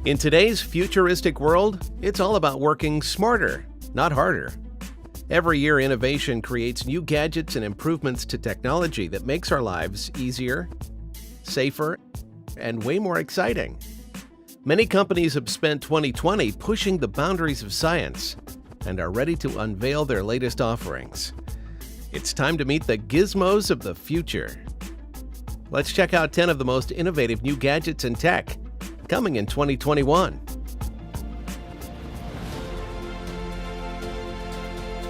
In today's futuristic world, it's all about working smarter, not harder. Every year, innovation creates new gadgets and improvements to technology that makes our lives easier, safer, and way more exciting. Many companies have spent 2020 pushing the boundaries of science and are ready to unveil their latest offerings. It's time to meet the gizmos of the future. Let's check out 10 of the most innovative new gadgets and tech coming in 2021.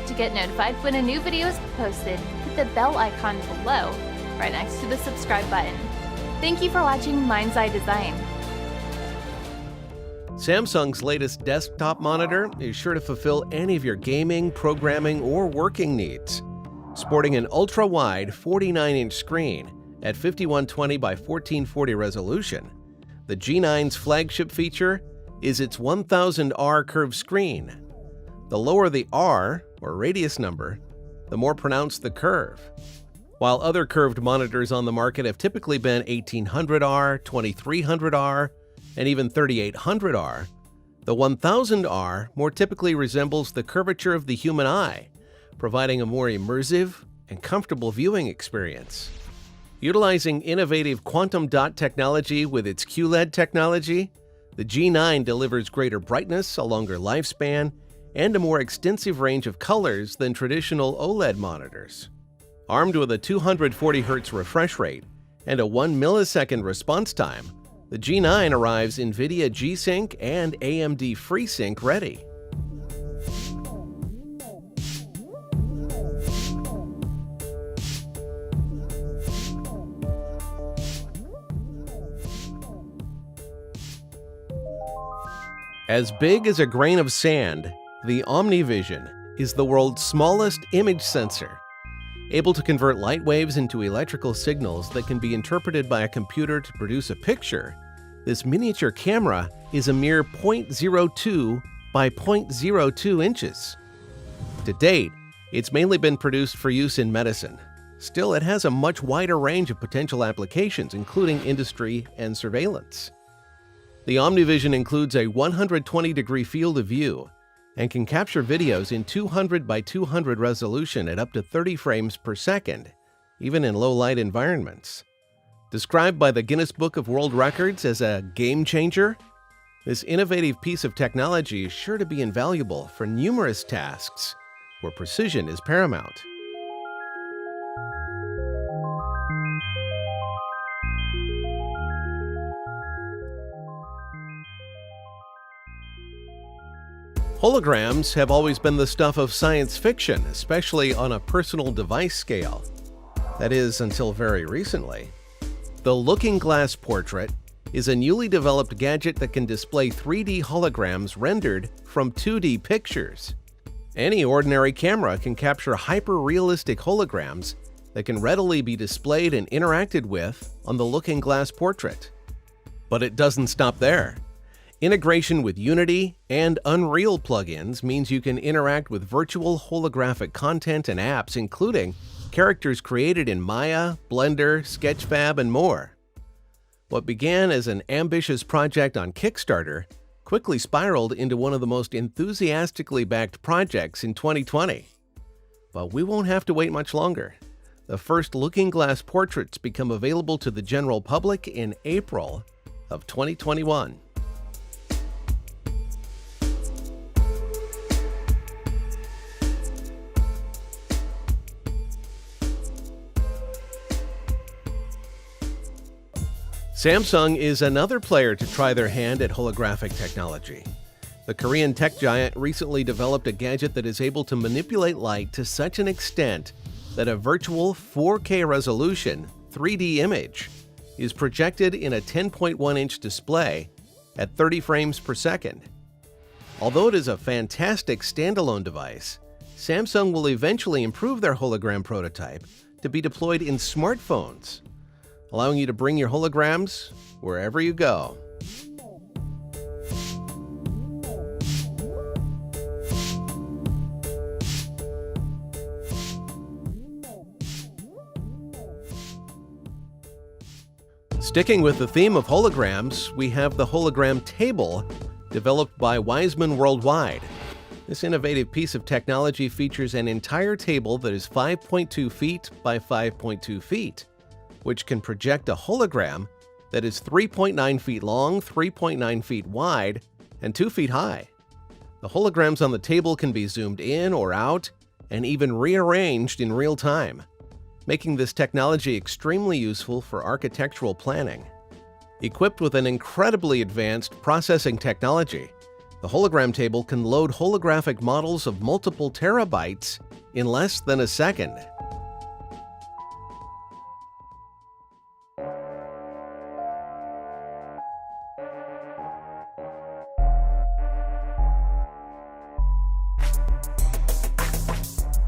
To get notified when a new video is posted, hit the bell icon below, right next to the subscribe button. Thank you for watching Mind's Eye Design. Samsung's latest desktop monitor is sure to fulfill any of your gaming, programming, or working needs. Sporting an ultra-wide 49-inch screen at 5120 by 1440 resolution, the G9's flagship feature is its 1000R curved screen. The lower the R, or radius number, the more pronounced the curve. While other curved monitors on the market have typically been 1800R, 2300R, and even 3800R, the 1000R more typically resembles the curvature of the human eye, providing a more immersive and comfortable viewing experience. Utilizing innovative quantum dot technology with its QLED technology, the G9 delivers greater brightness, a longer lifespan, and a more extensive range of colors than traditional OLED monitors. Armed with a 240 Hz refresh rate and a 1 millisecond response time, the G9 arrives NVIDIA G-Sync and AMD FreeSync ready. As big as a grain of sand, the OmniVision is the world's smallest image sensor. Able to convert light waves into electrical signals that can be interpreted by a computer to produce a picture, this miniature camera is a mere 0.02 by 0.02 inches. To date, it's mainly been produced for use in medicine. Still, it has a much wider range of potential applications, including industry and surveillance. The OmniVision includes a 120-degree field of view and can capture videos in 200 by 200 resolution at up to 30 frames per second, even in low-light environments. Described by the Guinness Book of World Records as a game changer, this innovative piece of technology is sure to be invaluable for numerous tasks where precision is paramount. Holograms have always been the stuff of science fiction, especially on a personal device scale. That is, until very recently. The Looking Glass Portrait is a newly developed gadget that can display 3D holograms rendered from 2D pictures. Any ordinary camera can capture hyper-realistic holograms that can readily be displayed and interacted with on the Looking Glass Portrait. But it doesn't stop there. Integration with Unity and Unreal plugins means you can interact with virtual holographic content and apps, including characters created in Maya, Blender, Sketchfab, and more. What began as an ambitious project on Kickstarter quickly spiraled into one of the most enthusiastically backed projects in 2020. But we won't have to wait much longer. The first Looking Glass portraits become available to the general public in April of 2021. Samsung is another player to try their hand at holographic technology. The Korean tech giant recently developed a gadget that is able to manipulate light to such an extent that a virtual 4K resolution 3D image is projected in a 10.1-inch display at 30 frames per second. Although it is a fantastic standalone device, Samsung will eventually improve their hologram prototype to be deployed in smartphones, allowing you to bring your holograms wherever you go. Sticking with the theme of holograms, we have the hologram table, developed by Wiseman Worldwide. This innovative piece of technology features an entire table that is 5.2 feet by 5.2 feet, which can project a hologram that is 3.9 feet long, 3.9 feet wide, and 2 feet high. The holograms on the table can be zoomed in or out and even rearranged in real time, making this technology extremely useful for architectural planning. Equipped with an incredibly advanced processing technology, the hologram table can load holographic models of multiple terabytes in less than a second.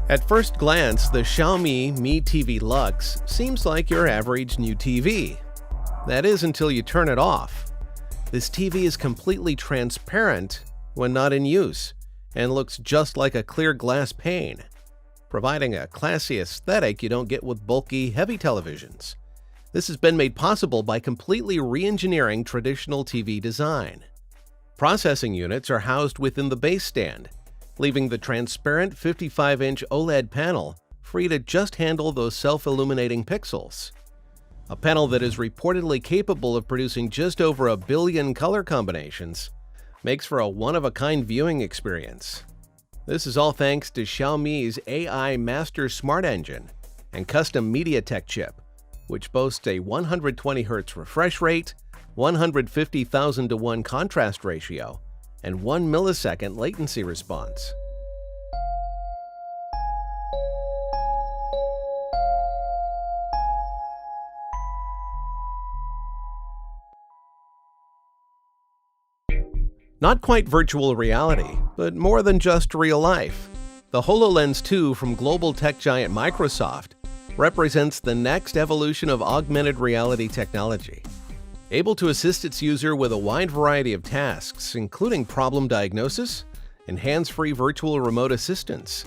At first glance, the Xiaomi Mi TV Lux seems like your average new TV. That is until you turn it off. This TV is completely transparent when not in use and looks just like a clear glass pane, providing a classy aesthetic you don't get with bulky, heavy televisions. This has been made possible by completely re-engineering traditional TV design. Processing units are housed within the base stand, leaving the transparent 55-inch OLED panel free to just handle those self-illuminating pixels. A panel that is reportedly capable of producing just over 1 billion color combinations makes for a one-of-a-kind viewing experience. This is all thanks to Xiaomi's AI Master Smart Engine and custom MediaTek chip, which boasts a 120Hz refresh rate, 150,000:1 contrast ratio, and 1 millisecond latency response. Not quite virtual reality, but more than just real life. The HoloLens 2 from global tech giant Microsoft represents the next evolution of augmented reality technology. Able to assist its user with a wide variety of tasks, including problem diagnosis and hands-free virtual remote assistance.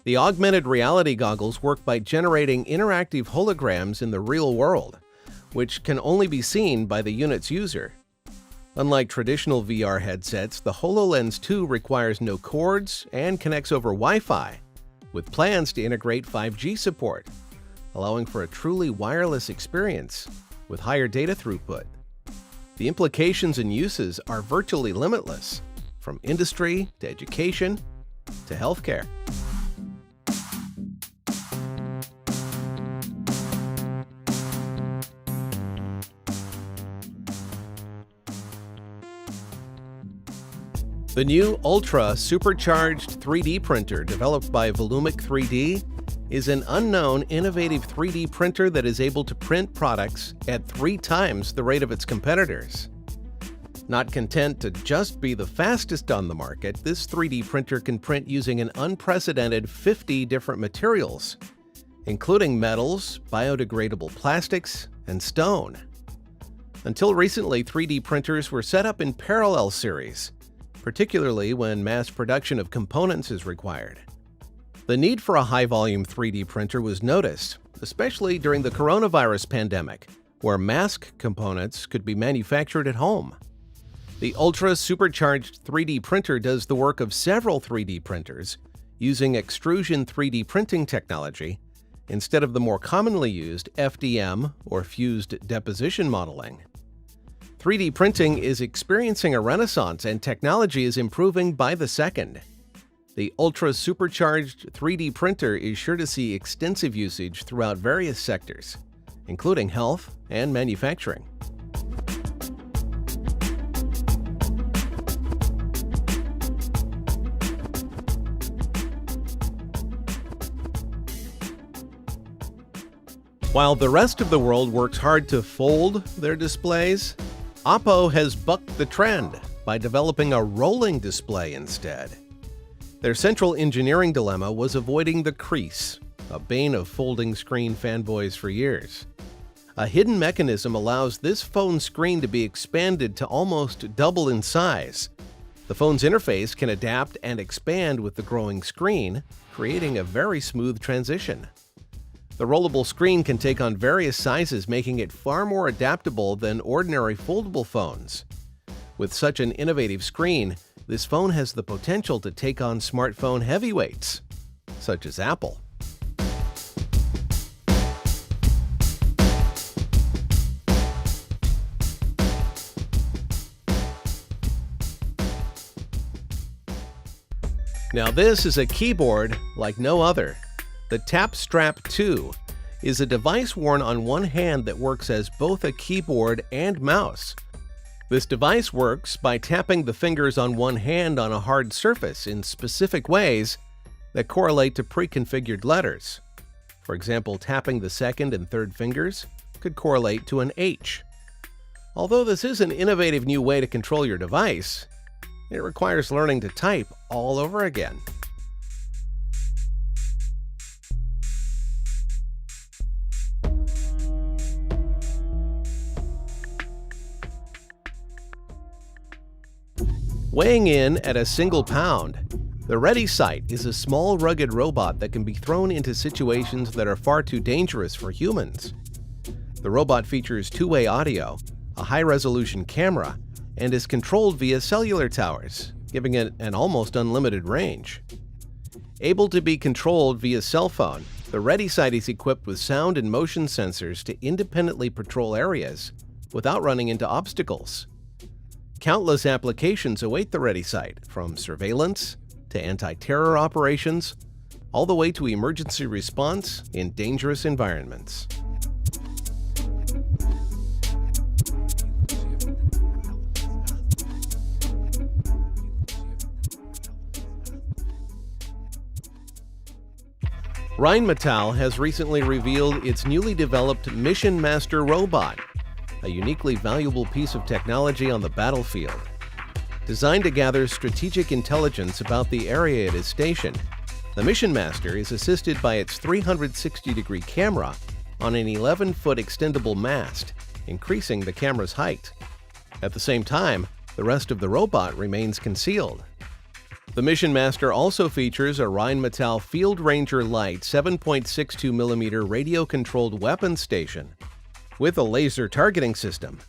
The augmented reality goggles work by generating interactive holograms in the real world, which can only be seen by the unit's user. Unlike traditional VR headsets, the HoloLens 2 requires no cords and connects over Wi-Fi, with plans to integrate 5G support, allowing for a truly wireless experience with higher data throughput. The implications and uses are virtually limitless, from industry to education to healthcare. The new Ultra Supercharged 3D printer developed by Volumic 3D is an unknown, innovative 3D printer that is able to print products at 3 times the rate of its competitors. Not content to just be the fastest on the market, this 3D printer can print using an unprecedented 50 different materials, including metals, biodegradable plastics, and stone. Until recently, 3D printers were set up in parallel series, particularly when mass production of components is required. The need for a high-volume 3D printer was noticed, especially during the coronavirus pandemic, where mask components could be manufactured at home. The Ultra Supercharged 3D printer does the work of several 3D printers using extrusion 3D printing technology instead of the more commonly used FDM or fused deposition modeling. 3D printing is experiencing a renaissance and technology is improving by the second. The Ultra Supercharged 3D printer is sure to see extensive usage throughout various sectors, including health and manufacturing. While the rest of the world works hard to fold their displays, Oppo has bucked the trend by developing a rolling display instead. Their central engineering dilemma was avoiding the crease, a bane of folding screen fanboys for years. A hidden mechanism allows this phone screen to be expanded to almost double in size. The phone's interface can adapt and expand with the growing screen, creating a very smooth transition. The rollable screen can take on various sizes, making it far more adaptable than ordinary foldable phones. With such an innovative screen, this phone has the potential to take on smartphone heavyweights, such as Apple. Now this is a keyboard like no other. The Tap Strap 2 is a device worn on one hand that works as both a keyboard and mouse. This device works by tapping the fingers on one hand on a hard surface in specific ways that correlate to pre-configured letters. For example, tapping the second and third fingers could correlate to an H. Although this is an innovative new way to control your device, it requires learning to type all over again. Weighing in at a single pound, the Ready Sight is a small, rugged robot that can be thrown into situations that are far too dangerous for humans. The robot features two-way audio, a high-resolution camera, and is controlled via cellular towers, giving it an almost unlimited range. Able to be controlled via cell phone, the Ready Sight is equipped with sound and motion sensors to independently patrol areas without running into obstacles. Countless applications await the Ready Sight, from surveillance to anti-terror operations, all the way to emergency response in dangerous environments. Rheinmetall has recently revealed its newly developed Mission Master robot, a uniquely valuable piece of technology on the battlefield. Designed to gather strategic intelligence about the area it is stationed, the Mission Master is assisted by its 360-degree camera on an 11-foot extendable mast, increasing the camera's height. At the same time, the rest of the robot remains concealed. The Mission Master also features a Rheinmetall Field Ranger Light 7.62mm radio-controlled weapons station with a laser targeting system,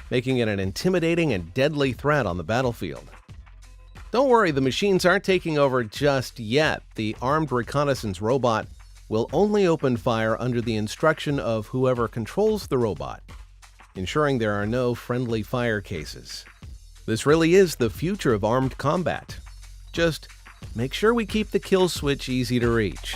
making it an intimidating and deadly threat on the battlefield. Don't worry, the machines aren't taking over just yet. The armed reconnaissance robot will only open fire under the instruction of whoever controls the robot, ensuring there are no friendly fire cases. This really is the future of armed combat. Just make sure we keep the kill switch easy to reach.